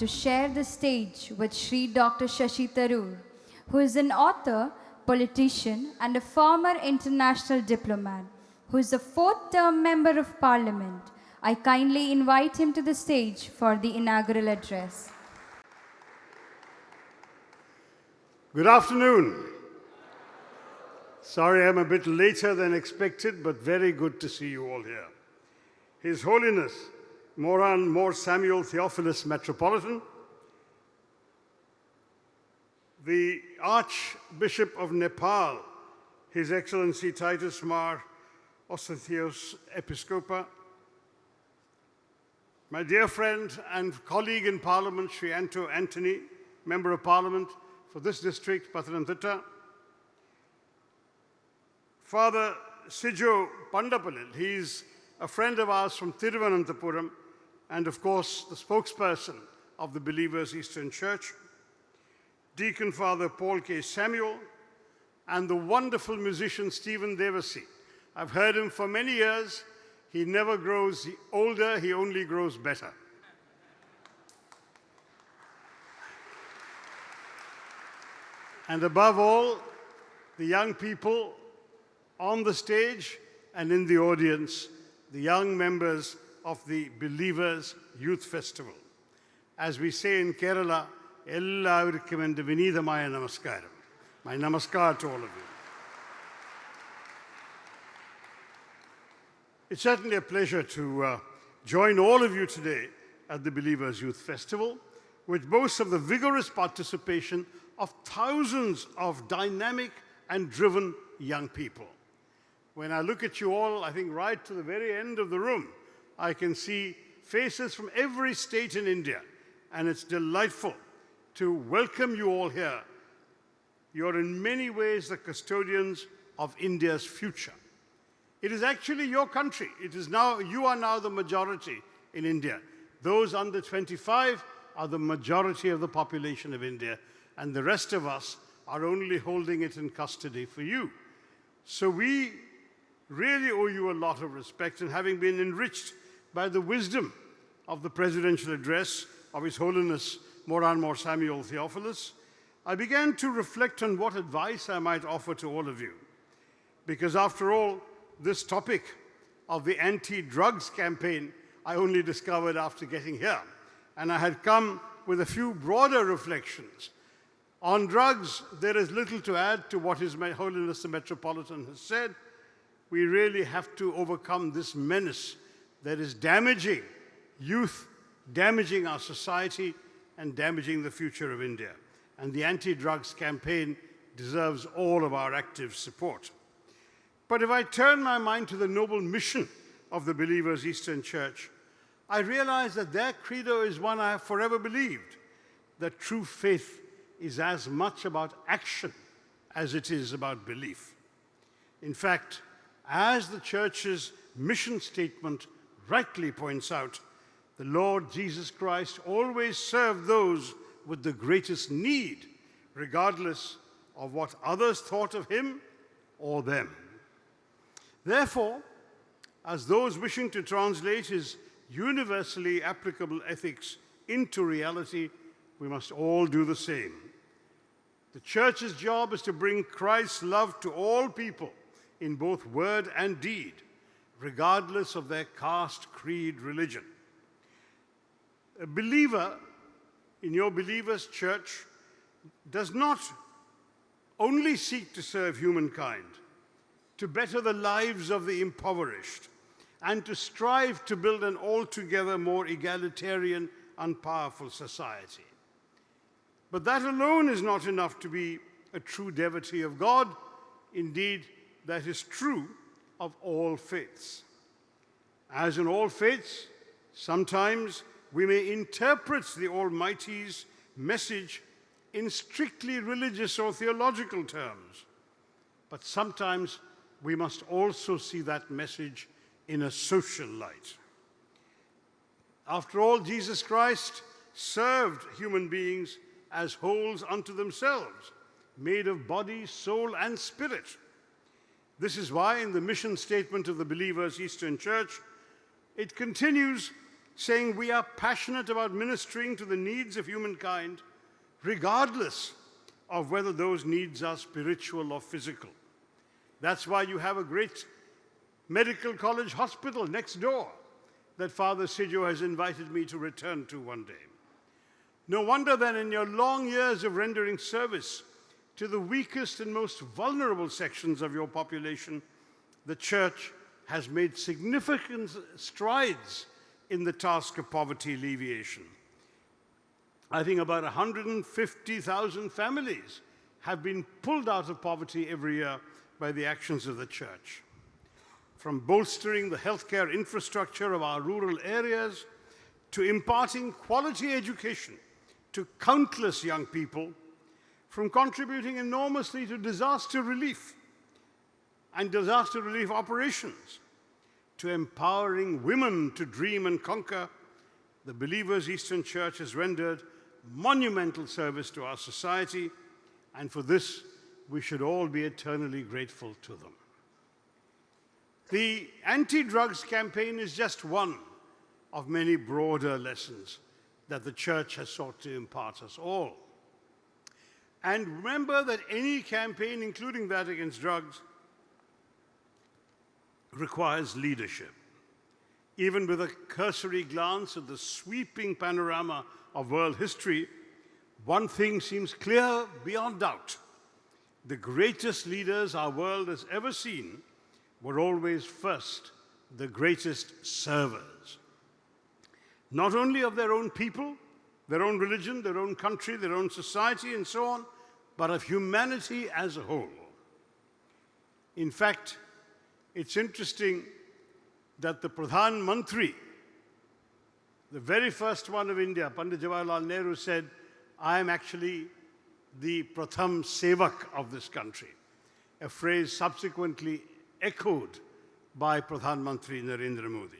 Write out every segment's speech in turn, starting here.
to share the stage with Shri Dr. Shashi Tharoor, who is an author, politician, and a former international diplomat, who is a fourth-term member of Parliament. I kindly invite him to the stage for the inaugural address. Good afternoon. Sorry I'm a bit later than expected, but very good to see you all here. His Holiness Moran More Samuel Theophilus Metropolitan, the Archbishop of Nepal, His Excellency Titus Mar Athanasius Episcopa, my dear friend and colleague in Parliament, Shri Anthony, Member of Parliament for this district, Pathanamthitta, Father Sijo Pandapalil, he's a friend of ours from Thiruvananthapuram, and of course the spokesperson of the Believers Eastern Church, Deacon Father Paul K. Samuel, and the wonderful musician Stephen Devasi. I've heard him for many years. He never grows older, he only grows better. And above all, the young people on the stage and in the audience, the young members of the Believers Youth Festival. As we say in Kerala, Ellavarikkum ende vinithamaya namaskaram. My namaskar to all of you. It's certainly a pleasure to join all of you today at the Believers Youth Festival, which boasts of the vigorous participation of thousands of dynamic and driven young people. When I look at you all, I think right to the very end of the room, I can see faces from every state in India, and it's delightful to welcome you all here. You're in many ways the custodians of India's future. It is actually your country. You are now the majority in India. Those under 25 are the majority of the population of India, and the rest of us are only holding it in custody for you. So we really owe you a lot of respect, and having been enriched by the wisdom of the presidential address of His Holiness Moran More Samuel Theophilus, I began to reflect on what advice I might offer to all of you. Because after all, this topic of the anti-drugs campaign I only discovered after getting here. And I had come with a few broader reflections. On drugs, there is little to add to what His Holiness the Metropolitan has said. We really have to overcome this menace that is damaging youth, damaging our society, and damaging the future of India. And the anti-drugs campaign deserves all of our active support. But if I turn my mind to the noble mission of the Believers Eastern Church, I realize that their credo is one I have forever believed, that true faith is as much about action as it is about belief. In fact, as the Church's mission statement rightly points out, the Lord Jesus Christ always served those with the greatest need, regardless of what others thought of Him or them. Therefore, as those wishing to translate His universally applicable ethics into reality, we must all do the same. The Church's job is to bring Christ's love to all people in both word and deed, regardless of their caste, creed, religion. A believer in your Believers' Church does not only seek to serve humankind, to better the lives of the impoverished, and to strive to build an altogether more egalitarian and powerful society. But that alone is not enough to be a true devotee of God. Indeed, that is true of all faiths. As in all faiths, sometimes we may interpret the Almighty's message in strictly religious or theological terms, but sometimes we must also see that message in a social light. After all, Jesus Christ served human beings as wholes unto themselves, made of body, soul, and spirit. This is why in the mission statement of the Believers Eastern Church, it continues saying we are passionate about ministering to the needs of humankind, regardless of whether those needs are spiritual or physical. That's why you have a great medical college hospital next door that Father Sidjo has invited me to return to one day. No wonder then, in your long years of rendering service to the weakest and most vulnerable sections of your population, the Church has made significant strides in the task of poverty alleviation. I think about 150,000 families have been pulled out of poverty every year by the actions of the Church. From bolstering the healthcare infrastructure of our rural areas to imparting quality education to countless young people, from contributing enormously to disaster relief and disaster relief operations, to empowering women to dream and conquer, the Believers' Eastern Church has rendered monumental service to our society, and for this we should all be eternally grateful to them. The anti-drugs campaign is just one of many broader lessons that the Church has sought to impart us all. And remember that any campaign, including that against drugs, requires leadership. Even with a cursory glance at the sweeping panorama of world history, one thing seems clear beyond doubt. The greatest leaders our world has ever seen were always first the greatest servers. Not only of their own people, their own religion, their own country, their own society, and so on, but of humanity as a whole. In fact, it's interesting that the Pradhan Mantri, the very first one of India, Pandit Jawaharlal Nehru, said, "I am actually the Pratham Sevak of this country," a phrase subsequently echoed by Pradhan Mantri Narendra Modi.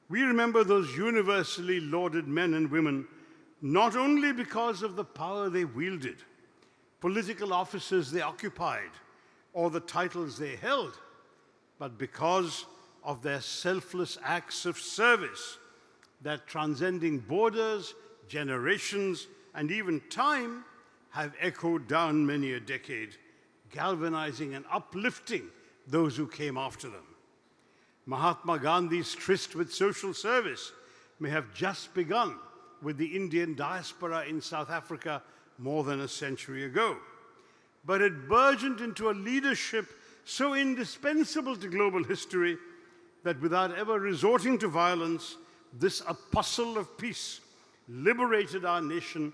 We remember those universally lauded men and women not only because of the power they wielded, political offices they occupied, or the titles they held, but because of their selfless acts of service that, transcending borders, generations, and even time, have echoed down many a decade, galvanizing and uplifting those who came after them. Mahatma Gandhi's tryst with social service may have just begun with the Indian diaspora in South Africa more than a century ago. But it burgeoned into a leadership so indispensable to global history that without ever resorting to violence, this apostle of peace liberated our nation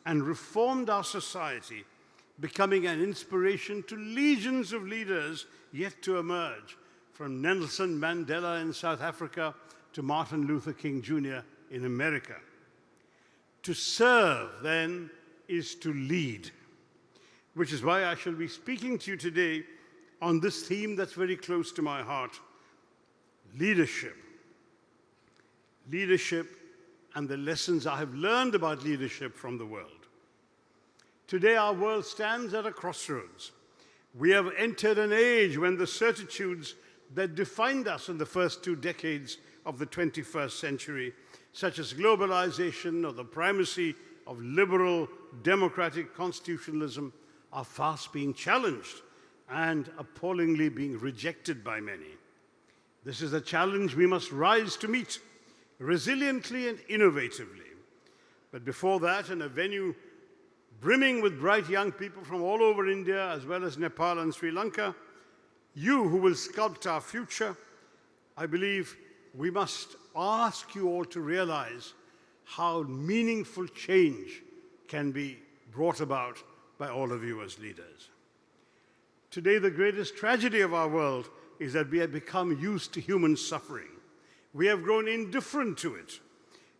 and reformed our society, becoming an inspiration to legions of leaders yet to emerge, from Nelson Mandela in South Africa to Martin Luther King Jr. in America. To serve, then, is to lead, which is why I shall be speaking to you today on this theme that's very close to my heart: leadership. Leadership and the lessons I have learned about leadership from the world. Today, our world stands at a crossroads. We have entered an age when the certitudes that defined us in the first 2 decades of the 21st century, such as globalization or the primacy of liberal democratic constitutionalism, are fast being challenged and appallingly being rejected by many. This is a challenge we must rise to meet resiliently and innovatively. But before that, in a venue brimming with bright young people from all over India, as well as Nepal and Sri Lanka, you who will sculpt our future, I believe we must ask you all to realize how meaningful change can be brought about by all of you as leaders. Today, the greatest tragedy of our world is that we have become used to human suffering. We have grown indifferent to it.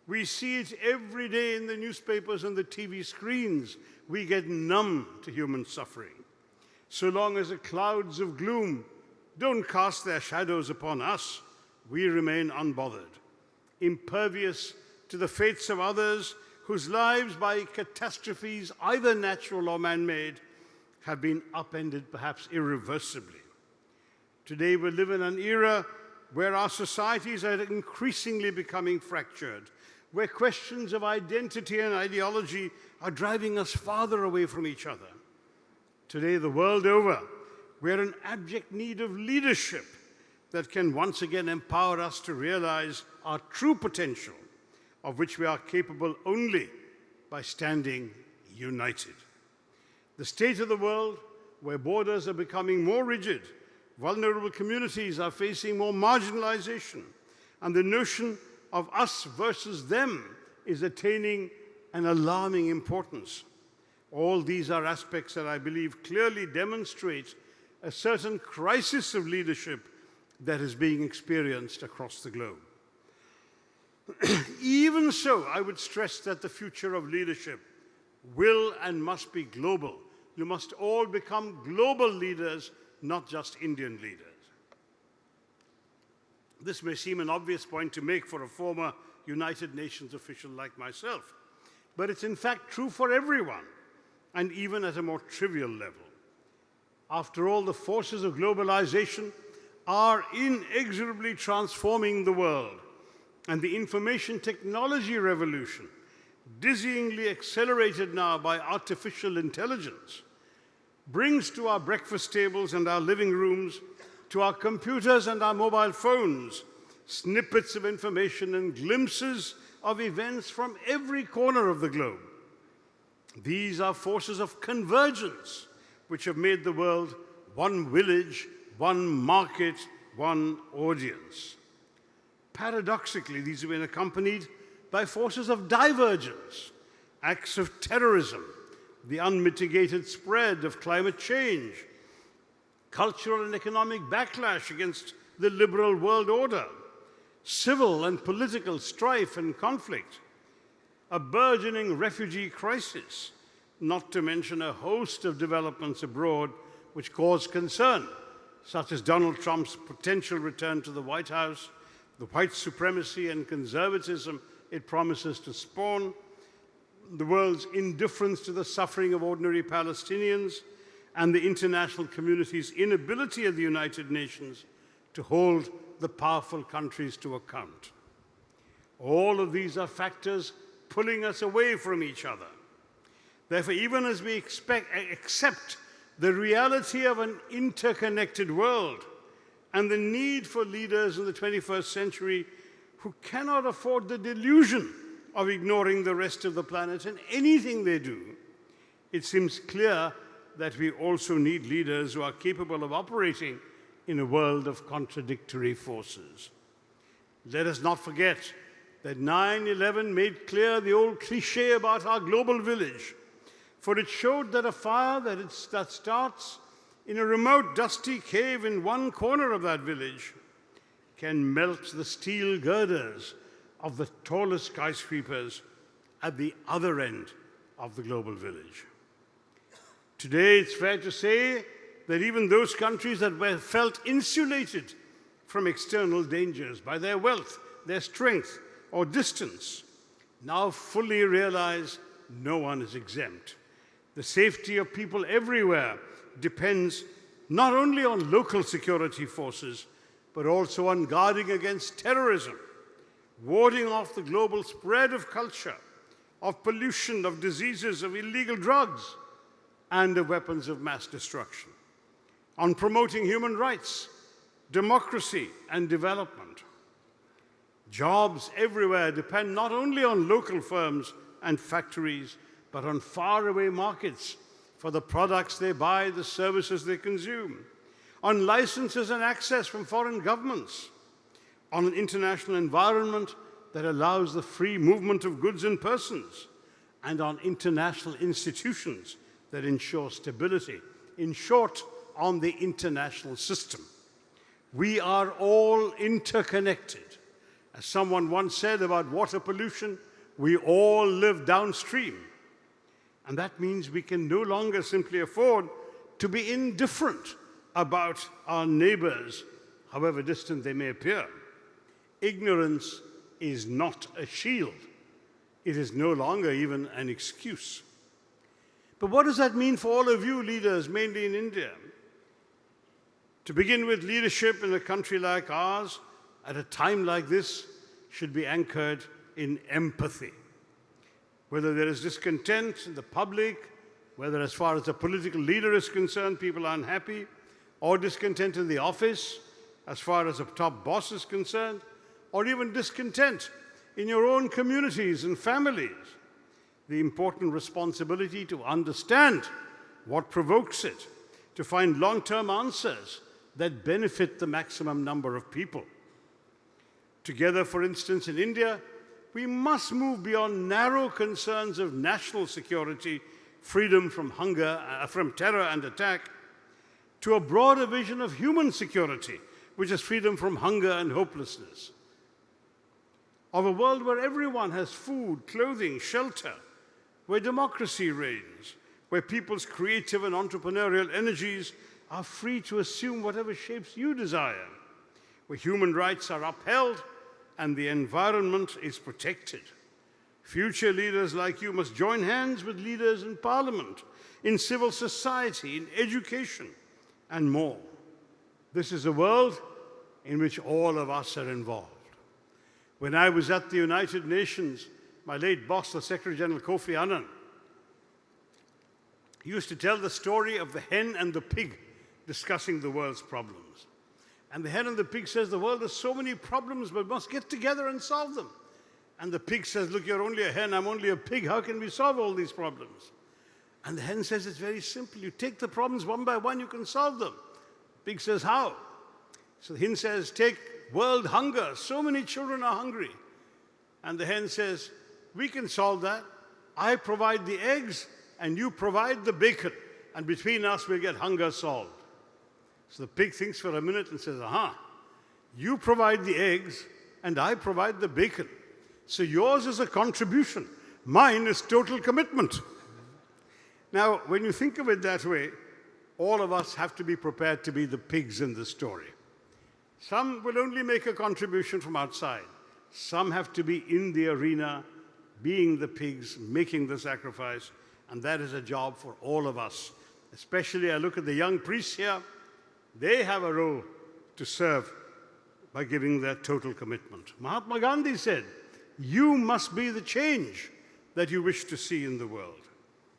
We see it every day in the newspapers and the TV screens. We get numb to human suffering. So long as the clouds of gloom don't cast their shadows upon us, we remain unbothered, impervious to the fates of others whose lives, by catastrophes, either natural or man-made, have been upended perhaps irreversibly. Today we live in an era where our societies are increasingly becoming fractured, where questions of identity and ideology are driving us farther away from each other. Today, the world over, we're in abject need of leadership that can once again empower us to realize our true potential, of which we are capable only by standing united. The state of the world, where borders are becoming more rigid, vulnerable communities are facing more marginalization, and the notion of us versus them is attaining an alarming importance. All these are aspects that I believe clearly demonstrate a certain crisis of leadership that is being experienced across the globe. Even so, I would stress that the future of leadership will and must be global. You must all become global leaders, not just Indian leaders. This may seem an obvious point to make for a former United Nations official like myself, but it's in fact true for everyone, and even at a more trivial level. After all, the forces of globalization are inexorably transforming the world, and the information technology revolution, dizzyingly accelerated now by artificial intelligence, brings to our breakfast tables and our living rooms, to our computers and our mobile phones, snippets of information and glimpses of events from every corner of the globe. These are forces of convergence which have made the world one village, one market, one audience. Paradoxically, these have been accompanied by forces of divergence, acts of terrorism, the unmitigated spread of climate change, cultural and economic backlash against the liberal world order, civil and political strife and conflict, a burgeoning refugee crisis, not to mention a host of developments abroad which cause concern, such as Donald Trump's potential return to the White House, the white supremacy and conservatism it promises to spawn, the world's indifference to the suffering of ordinary Palestinians, and the international community's inability of the United Nations to hold the powerful countries to account. All of these are factors pulling us away from each other. Therefore, even as we accept the reality of an interconnected world and the need for leaders in the 21st century who cannot afford the delusion of ignoring the rest of the planet in anything they do, it seems clear that we also need leaders who are capable of operating in a world of contradictory forces. Let us not forget that 9/11 made clear the old cliché about our global village, for it showed that a fire that starts in a remote, dusty cave in one corner of that village can melt the steel girders of the tallest skyscrapers at the other end of the global village. Today, it's fair to say that even those countries that were felt insulated from external dangers by their wealth, their strength, or distance, now fully realize no one is exempt. The safety of people everywhere depends not only on local security forces, but also on guarding against terrorism, warding off the global spread of culture, of pollution, of diseases, of illegal drugs, and of weapons of mass destruction, on promoting human rights, democracy, and development. Jobs everywhere depend not only on local firms and factories, but on faraway markets for the products they buy, the services they consume, on licenses and access from foreign governments, on an international environment that allows the free movement of goods and persons, and on international institutions that ensure stability. In short, on the international system. We are all interconnected. As someone once said about water pollution, we all live downstream. And that means we can no longer simply afford to be indifferent about our neighbors, however distant they may appear. Ignorance is not a shield. It is no longer even an excuse. But what does that mean for all of you leaders, mainly in India? To begin with, leadership in a country like ours at a time like this should be anchored in empathy. Whether there is discontent in the public, whether as far as the political leader is concerned, people are unhappy, or discontent in the office, as far as the top boss is concerned, or even discontent in your own communities and families, the important responsibility to understand what provokes it, to find long-term answers that benefit the maximum number of people. Together, for instance, in India, we must move beyond narrow concerns of national security, freedom from hunger, from terror and attack, to a broader vision of human security, which is freedom from hunger and hopelessness. Of a world where everyone has food, clothing, shelter, where democracy reigns, where people's creative and entrepreneurial energies are free to assume whatever shapes you desire, where human rights are upheld and the environment is protected. Future leaders like you must join hands with leaders in parliament, in civil society, in education, and more. This is a world in which all of us are involved. When I was at the United Nations, my late boss, the Secretary General Kofi Annan, used to tell the story of the hen and the pig discussing the world's problems. And the hen and the pig says, the world has so many problems, but must get together and solve them. And the pig says, look, you're only a hen, I'm only a pig, how can we solve all these problems? And the hen says, it's very simple. You take the problems one by one, you can solve them. The pig says, how? So the hen says, take world hunger. So many children are hungry. And the hen says, we can solve that. I provide the eggs and you provide the bacon. And between us, we'll get hunger solved. So the pig thinks for a minute and says, aha, you provide the eggs and I provide the bacon. So yours is a contribution. Mine is total commitment. Now, when you think of it that way, all of us have to be prepared to be the pigs in the story. Some will only make a contribution from outside. Some have to be in the arena, being the pigs, making the sacrifice, and that is a job for all of us. Especially, I look at the young priests here. They have a role to serve by giving their total commitment. Mahatma Gandhi said, you must be the change that you wish to see in the world.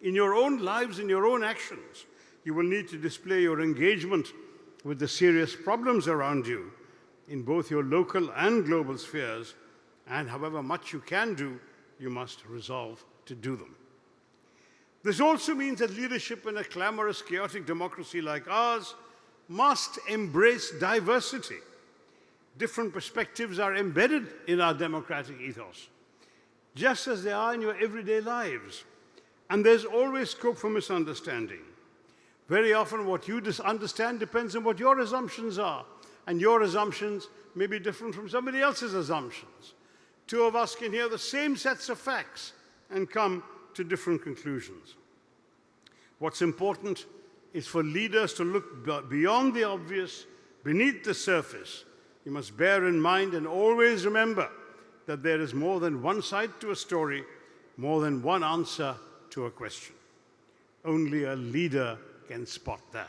In your own lives, in your own actions, you will need to display your engagement with the serious problems around you in both your local and global spheres, and however much you can do, you must resolve to do them. This also means that leadership in a clamorous, chaotic democracy like ours must embrace diversity. Different perspectives are embedded in our democratic ethos, just as they are in your everyday lives. And there's always scope for misunderstanding. Very often what you understand depends on what your assumptions are, and your assumptions may be different from somebody else's assumptions. Two of us can hear the same sets of facts and come to different conclusions. What's important is for leaders to look beyond the obvious, beneath the surface. You must bear in mind and always remember that there is more than one side to a story, more than one answer to a question. Only a leader can spot that.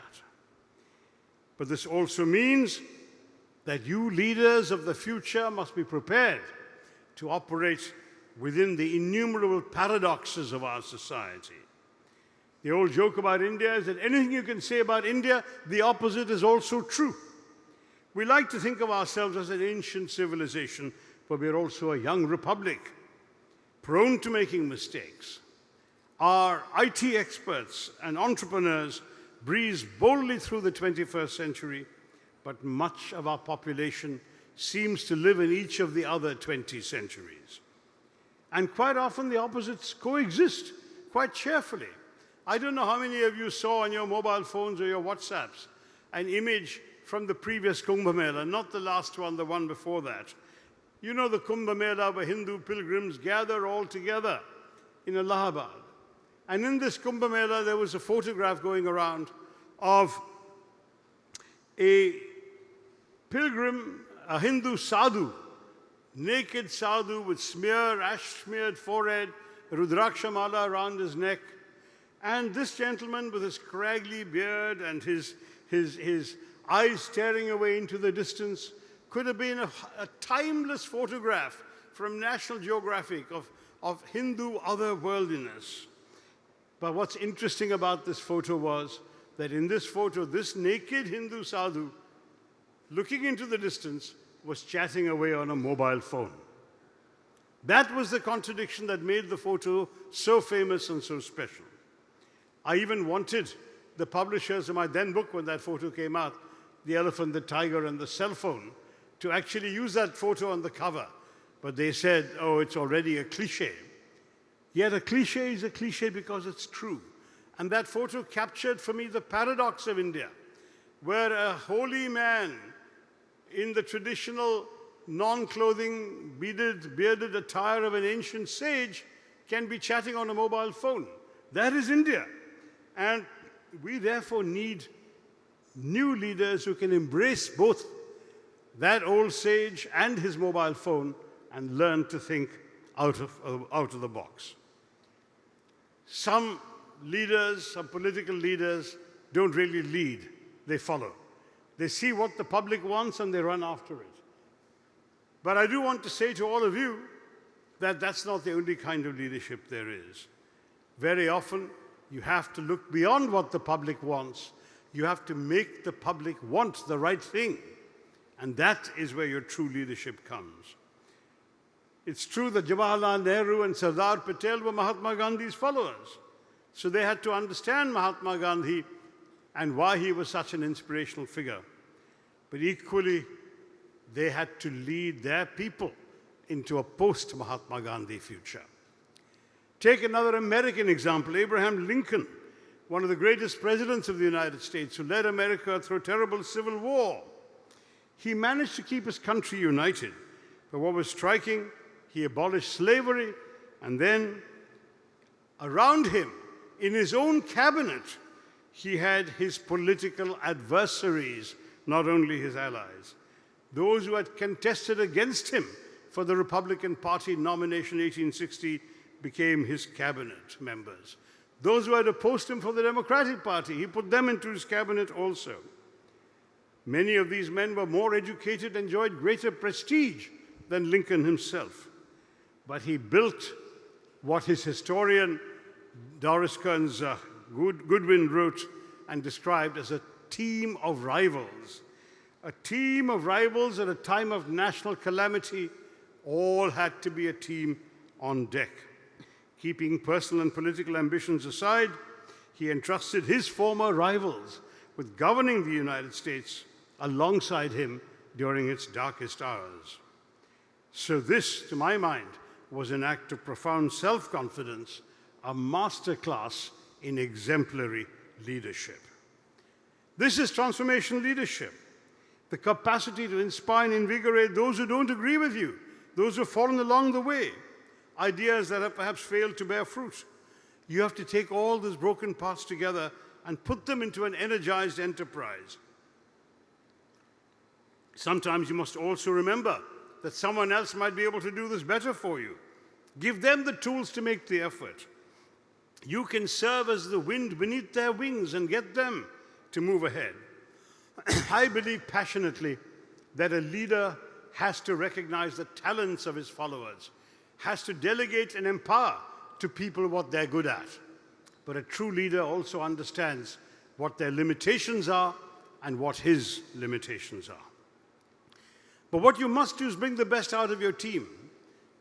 But this also means that you leaders of the future must be prepared to operate within the innumerable paradoxes of our society. The old joke about India is that anything you can say about India, the opposite is also true. We like to think of ourselves as an ancient civilization, but we're also a young republic, prone to making mistakes. Our IT experts and entrepreneurs breeze boldly through the 21st century, but much of our population seems to live in each of the other 20 centuries. And quite often the opposites coexist quite cheerfully. I don't know how many of you saw on your mobile phones or your WhatsApps an image from the previous Kumbh Mela, not the last one, the one before that. You know the Kumbh Mela where Hindu pilgrims gather all together in Allahabad. And in this Kumbh Mela, there was a photograph going around of a pilgrim, a Hindu sadhu, naked sadhu with ash-smeared forehead, Rudraksha mala around his neck. And this gentleman with his scraggly beard and his eyes staring away into the distance could have been a timeless photograph from National Geographic of Hindu otherworldliness. But what's interesting about this photo was that in this photo, this naked Hindu sadhu, looking into the distance, was chatting away on a mobile phone. That was the contradiction that made the photo so famous and so special. I even wanted the publishers of my then book, when that photo came out, The Elephant, the Tiger, and the Cell Phone, to actually use that photo on the cover. But they said, oh, it's already a cliche. Yet a cliche is a cliche because it's true. And that photo captured for me the paradox of India, where a holy man in the traditional non-clothing, bearded attire of an ancient sage can be chatting on a mobile phone. That is India. And we therefore need new leaders who can embrace both that old sage and his mobile phone and learn to think out of the box. Some leaders, some political leaders, don't really lead, they follow. They see what the public wants and they run after it. But I do want to say to all of you that that's not the only kind of leadership there is. Very often, you have to look beyond what the public wants. You have to make the public want the right thing. And that is where your true leadership comes. It's true that Jawaharlal Nehru and Sardar Patel were Mahatma Gandhi's followers. So they had to understand Mahatma Gandhi and why he was such an inspirational figure. But equally, they had to lead their people into a post-Mahatma Gandhi future. Take another American example, Abraham Lincoln, one of the greatest presidents of the United States, who led America through a terrible civil war. He managed to keep his country united. But what was striking, he abolished slavery, and then around him, in his own cabinet, he had his political adversaries, not only his allies. Those who had contested against him for the Republican Party nomination in 1860 became his cabinet members. Those who had opposed him for the Democratic Party, he put them into his cabinet also. Many of these men were more educated and enjoyed greater prestige than Lincoln himself. But he built what his historian Doris Kearns Goodwin wrote and described as a team of rivals. A team of rivals at a time of national calamity, all had to be a team on deck. Keeping personal and political ambitions aside, he entrusted his former rivals with governing the United States alongside him during its darkest hours. So this, to my mind, was an act of profound self-confidence, a masterclass in exemplary leadership. This is transformational leadership, the capacity to inspire and invigorate those who don't agree with you, those who have fallen along the way, ideas that have perhaps failed to bear fruit. You have to take all those broken parts together and put them into an energized enterprise. Sometimes you must also remember that someone else might be able to do this better for you. Give them the tools to make the effort. You can serve as the wind beneath their wings and get them to move ahead. I believe passionately that a leader has to recognize the talents of his followers, has to delegate and empower to people what they're good at. But a true leader also understands what their limitations are and what his limitations are. But what you must do is bring the best out of your team.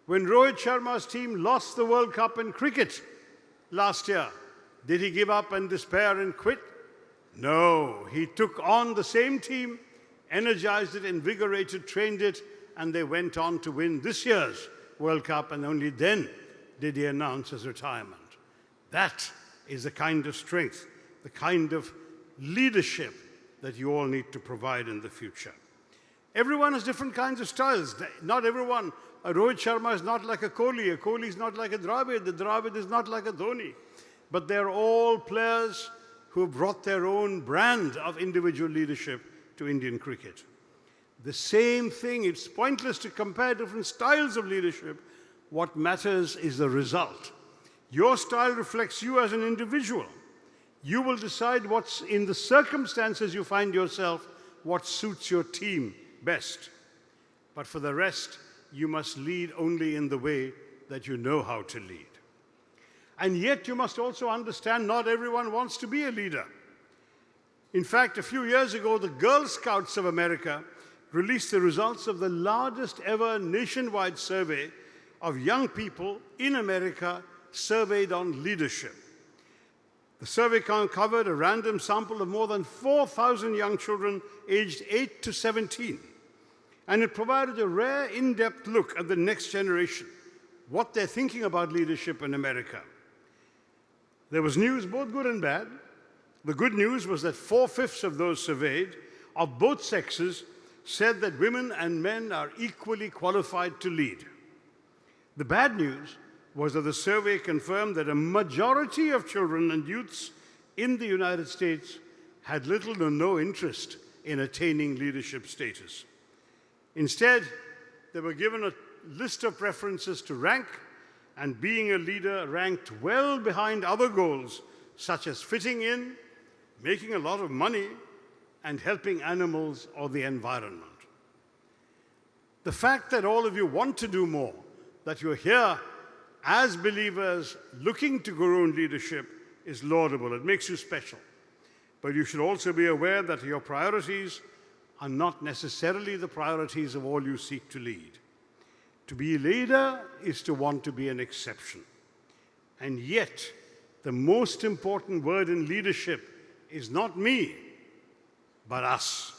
When Rohit Sharma's team lost the World Cup in cricket last year, did he give up and despair and quit? No, he took on the same team, energized it, invigorated, trained it, and they went on to win this year's World Cup, and only then did he announce his retirement. That is the kind of strength, the kind of leadership that you all need to provide in the future. Everyone has different kinds of styles. Not everyone. Rohit Sharma is not like a Kohli is not like a Dravid, the Dravid is not like a Dhoni. But they're all players who have brought their own brand of individual leadership to Indian cricket. The same thing, it's pointless to compare different styles of leadership. What matters is the result. Your style reflects you as an individual. You will decide what's in the circumstances you find yourself, what suits your team best. But for the rest, you must lead only in the way that you know how to lead. And yet you must also understand not everyone wants to be a leader. In fact, a few years ago, the Girl Scouts of America released the results of the largest ever nationwide survey of young people in America surveyed on leadership. The survey covered a random sample of more than 4,000 young children aged 8 to 17. And it provided a rare, in-depth look at the next generation, what they're thinking about leadership in America. There was news, both good and bad. The good news was that 4/5 of those surveyed, of both sexes, said that women and men are equally qualified to lead. The bad news was that the survey confirmed that a majority of children and youths in the United States had little or no interest in attaining leadership status. Instead, they were given a list of preferences to rank, and being a leader ranked well behind other goals, such as fitting in, making a lot of money, and helping animals or the environment. The fact that all of you want to do more, that you're here as believers looking to grow in leadership, is laudable. It makes you special. But you should also be aware that your priorities are not necessarily the priorities of all you seek to lead. To be a leader is to want to be an exception. And yet, the most important word in leadership is not me, but us.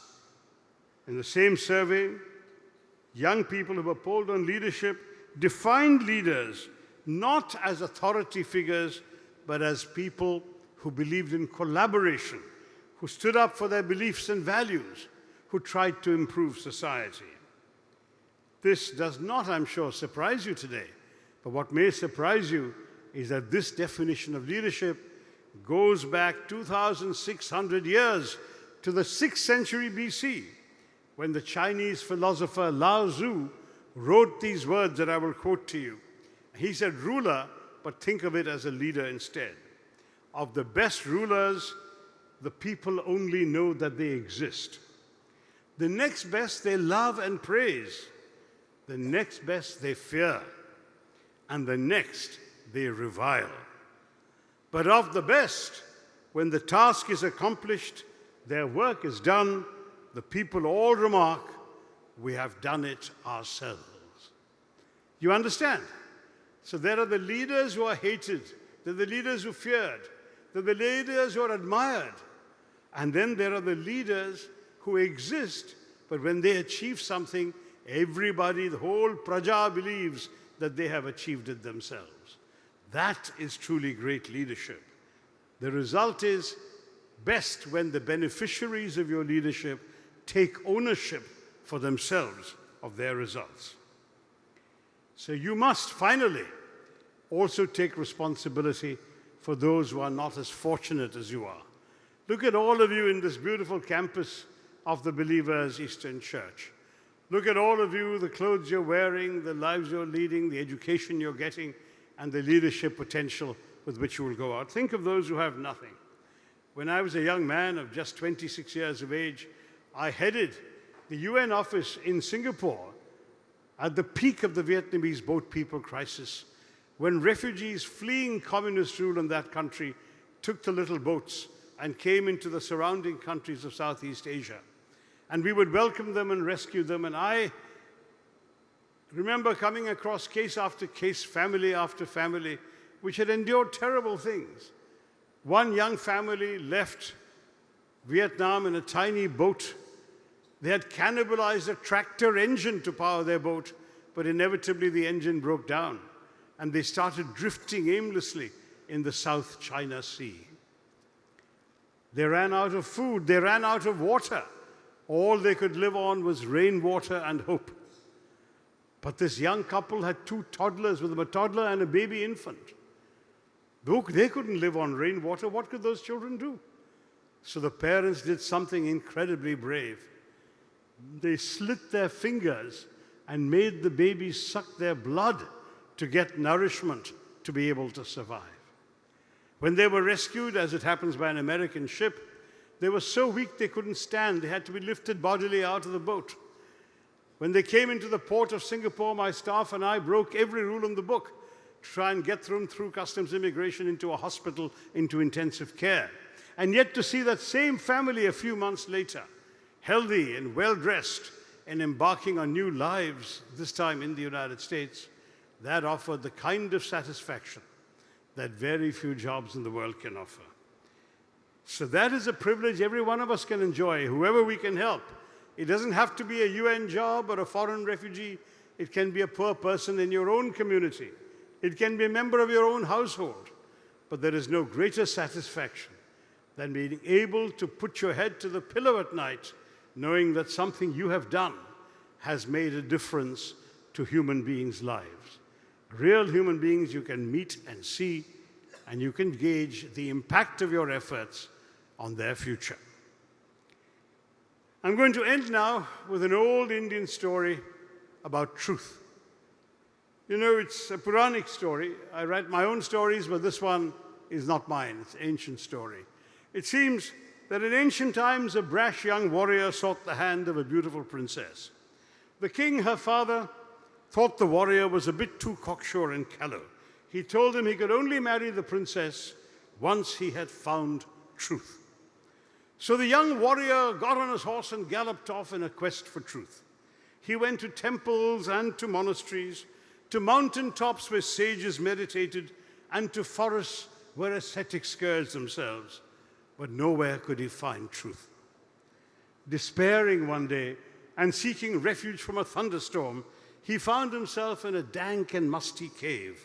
In the same survey, young people who were polled on leadership defined leaders not as authority figures, but as people who believed in collaboration, who stood up for their beliefs and values, who tried to improve society. This does not, I'm sure, surprise you today, but what may surprise you is that this definition of leadership goes back 2,600 years to the 6th century BC, when the Chinese philosopher Lao Tzu wrote these words that I will quote to you. He said, "Ruler, but think of it as a leader instead. Of the best rulers, the people only know that they exist. The next best they love and praise. The next best they fear. And the next they revile. But of the best, when the task is accomplished, their work is done, the people all remark, 'We have done it ourselves.'" You understand? So there are the leaders who are hated, there are the leaders who feared, there are the leaders who are admired, and then there are the leaders who exist, but when they achieve something, everybody, the whole praja believes that they have achieved it themselves. That is truly great leadership. The result is best when the beneficiaries of your leadership take ownership for themselves of their results. So you must finally also take responsibility for those who are not as fortunate as you are. Look at all of you in this beautiful campus of the Believers Eastern Church. Look at all of you, the clothes you're wearing, the lives you're leading, the education you're getting, and the leadership potential with which you will go out. Think of those who have nothing. When I was a young man of just 26 years of age, I headed the UN office in Singapore at the peak of the Vietnamese boat people crisis, when refugees fleeing communist rule in that country took to little boats and came into the surrounding countries of Southeast Asia. And we would welcome them and rescue them. And I remember coming across case after case, family after family, which had endured terrible things. One young family left Vietnam in a tiny boat. They had cannibalized a tractor engine to power their boat, but inevitably the engine broke down, and they started drifting aimlessly in the South China Sea. They ran out of food, they ran out of water. All they could live on was rainwater and hope. But this young couple had two toddlers with them, a toddler and a baby infant. They couldn't live on rainwater. What could those children do? So the parents did something incredibly brave. They slit their fingers and made the babies suck their blood to get nourishment to be able to survive. When they were rescued, as it happens by an American ship, they were so weak they couldn't stand. They had to be lifted bodily out of the boat. When they came into the port of Singapore, my staff and I broke every rule in the book to try and get them through customs immigration into a hospital, into intensive care. And yet to see that same family a few months later, healthy and well-dressed and embarking on new lives, this time in the United States, that offered the kind of satisfaction that very few jobs in the world can offer. So that is a privilege every one of us can enjoy, whoever we can help. It doesn't have to be a UN job or a foreign refugee. It can be a poor person in your own community. It can be a member of your own household. But there is no greater satisfaction than being able to put your head to the pillow at night, knowing that something you have done has made a difference to human beings' lives. Real human beings you can meet and see, and you can gauge the impact of your efforts on their future. I'm going to end now with an old Indian story about truth. You know, it's a Puranic story. I write my own stories, but this one is not mine. It's an ancient story. It seems that in ancient times, a brash young warrior sought the hand of a beautiful princess. The king, her father, thought the warrior was a bit too cocksure and callow. He told him he could only marry the princess once he had found truth. So the young warrior got on his horse and galloped off in a quest for truth. He went to temples and to monasteries, to mountain tops where sages meditated, and to forests where ascetics scourged themselves. But nowhere could he find truth. Despairing one day and seeking refuge from a thunderstorm, he found himself in a dank and musty cave.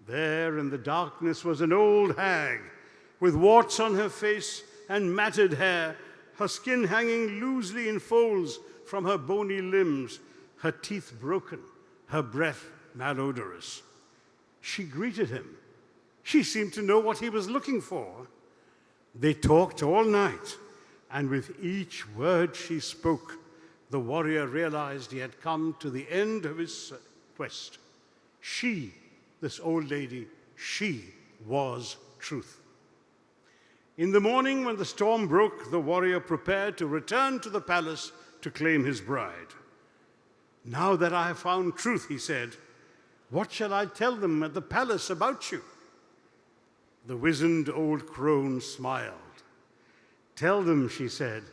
There in the darkness was an old hag with warts on her face and matted hair, her skin hanging loosely in folds from her bony limbs, her teeth broken, her breath malodorous. She greeted him. She seemed to know what he was looking for. They talked all night, and with each word she spoke, the warrior realized he had come to the end of his quest. She, this old lady, she was truth. In the morning, when the storm broke, the warrior prepared to return to the palace to claim his bride. Now that I have found truth, he said, what shall I tell them at the palace about you? The wizened old crone smiled. Tell them, she said,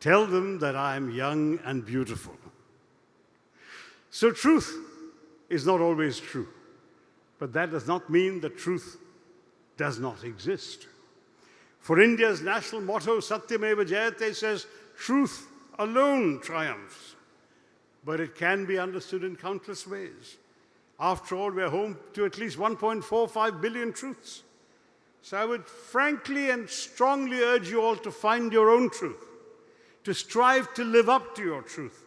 tell them that I am young and beautiful. So truth is not always true, but that does not mean that truth does not exist. For India's national motto, Satyameva Jayate, says, truth alone triumphs. But it can be understood in countless ways. After all, we're home to at least 1.45 billion truths. So I would frankly and strongly urge you all to find your own truth, to strive to live up to your truth.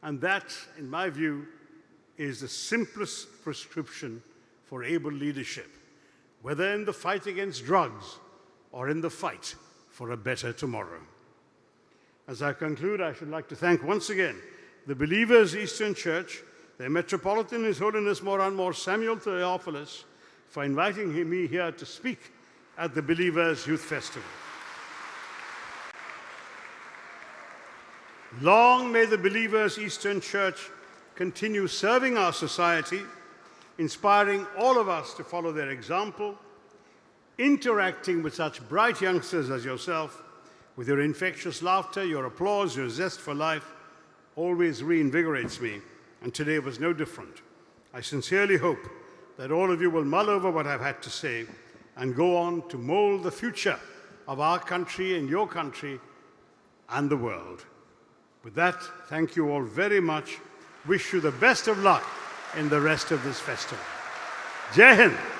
And that, in my view, is the simplest prescription for able leadership, whether in the fight against drugs or in the fight for a better tomorrow. As I conclude, I should like to thank once again the Believers Eastern Church, their Metropolitan, His Holiness Moran Samuel Theophilus, for inviting me here to speak at the Believers Youth Festival. Long may the Believers Eastern Church continue serving our society, inspiring all of us to follow their example, interacting with such bright youngsters as yourself, with your infectious laughter, your applause, your zest for life, always reinvigorates me, and today was no different. I sincerely hope that all of you will mull over what I've had to say and go on to mold the future of our country and your country and the world. With that, thank you all very much. Wish you the best of luck in the rest of this festival. Jai Hind!